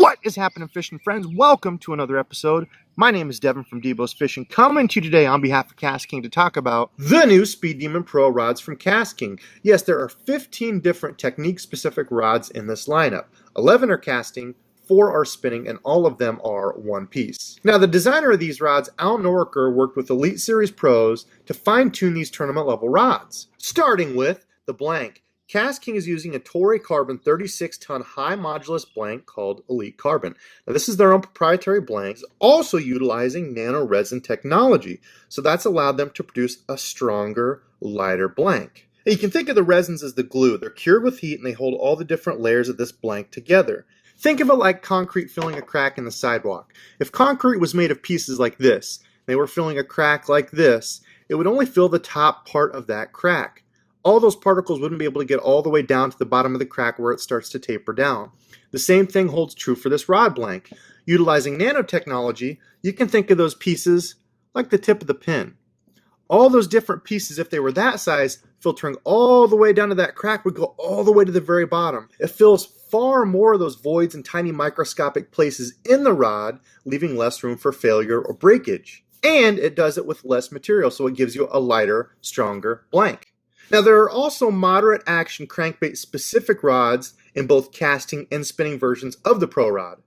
What is happening, fishing friends? Welcome to another episode. My name is Devin from B.A.S.S Fishing, coming to you today on behalf of KastKing to talk about the new Speed Demon Pro rods from KastKing. Yes, there are 15 different technique-specific rods in this lineup. 11 are casting, 4 are spinning, and all of them are one piece. Now, the designer of these rods, Al Noriker, worked with Elite Series pros to fine-tune these tournament-level rods. Starting with the blank. KastKing is using a Toray Carbon 36-ton high modulus blank called Elite Carbon. Now, this is their own proprietary blank, also utilizing nano resin technology. So that's allowed them to produce a stronger, lighter blank. Now, you can think of the resins as the glue. They're cured with heat and they hold all the different layers of this blank together. Think of it like concrete filling a crack in the sidewalk. If concrete was made of pieces like this, they were filling a crack like this, it would only fill the top part of that crack. All those particles wouldn't be able to get all the way down to the bottom of the crack where it starts to taper down. The same thing holds true for this rod blank. Utilizing nanotechnology, you can think of those pieces like the tip of the pin. All those different pieces, if they were that size, filtering all the way down to that crack, would go all the way to the very bottom. It fills far more of those voids and tiny microscopic places in the rod, leaving less room for failure or breakage. And it does it with less material, so it gives you a lighter, stronger blank. Now, there are also moderate action crankbait specific rods in both casting and spinning versions of the Pro rod.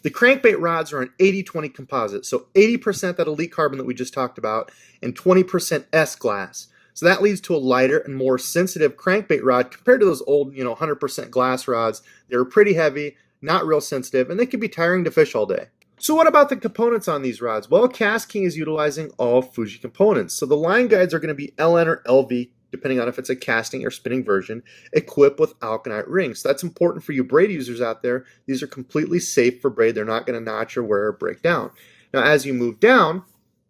The crankbait rods are an 80-20 composite, so 80% that Elite Carbon that we just talked about and 20% S-glass. So that leads to a lighter and more sensitive crankbait rod compared to those old, 100% glass rods. They're pretty heavy, not real sensitive, and they can be tiring to fish all day. So what about the components on these rods? Well, KastKing is utilizing all Fuji components. So the line guides are going to be LN or LV, depending on if it's a casting or spinning version, equipped with alkanite rings. So that's important for you braid users out there. These are completely safe for braid. They're not going to notch or wear or break down. Now, as you move down,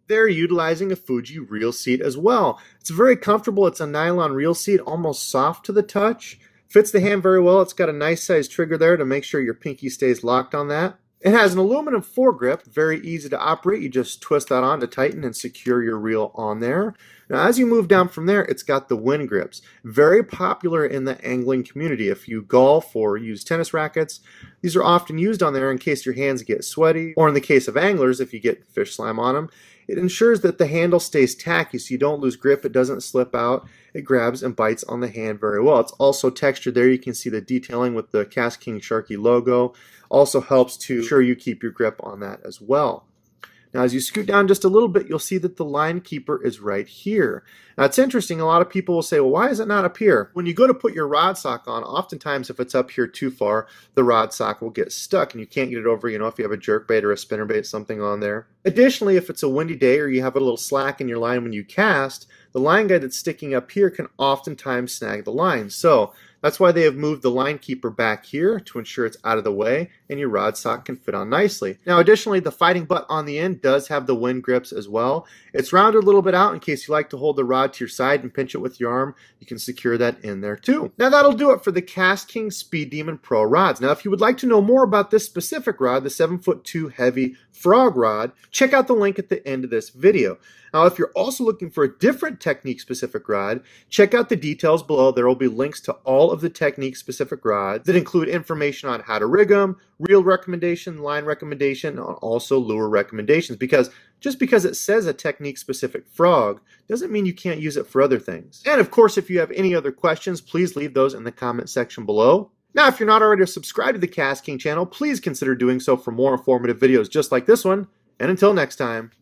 they're utilizing a Fuji reel seat as well. It's very comfortable. It's a nylon reel seat, almost soft to the touch. Fits the hand very well. It's got a nice size trigger there to make sure your pinky stays locked on that. It has an aluminum foregrip, very easy to operate. You just twist that on to tighten and secure your reel on there. Now, as you move down from there, it's got the wind grips. Very popular in the angling community. If you golf or use tennis rackets, these are often used on there in case your hands get sweaty, or in the case of anglers, if you get fish slime on them. It ensures that the handle stays tacky so you don't lose grip, it doesn't slip out, it grabs and bites on the hand very well. It's also textured there. You can see the detailing with the KastKing Sharky logo. Also helps to ensure you keep your grip on that as well. Now, as you scoot down just a little bit, you'll see that the line keeper is right here. Now, it's interesting. A lot of people will say, well, why is it not up here? When you go to put your rod sock on, oftentimes if it's up here too far, the rod sock will get stuck and you can't get it over, if you have a jerkbait or a spinnerbait, something on there. Additionally, if it's a windy day or you have a little slack in your line when you cast, the line guide that's sticking up here can oftentimes snag the line. So that's why they have moved the line keeper back here to ensure it's out of the way and your rod sock can fit on nicely. Now, additionally, the fighting butt on the end does have the wind grips as well. It's rounded a little bit out in case you like to hold the rod to your side and pinch it with your arm. You can secure that in there too. Now, that'll do it for the KastKing Speed Demon Pro rods. Now, if you would like to know more about this specific rod, the 7'2" heavy frog rod, check out the link at the end of this video. Now, if you're also looking for a different technique-specific rod, check out the details below. There will be links to all of the technique-specific rods that include information on how to rig them, reel recommendation, line recommendation, and also lure recommendations. Because just because it says a technique-specific frog doesn't mean you can't use it for other things. And of course, if you have any other questions, please leave those in the comment section below. Now, if you're not already subscribed to the KastKing channel, please consider doing so for more informative videos just like this one. And until next time.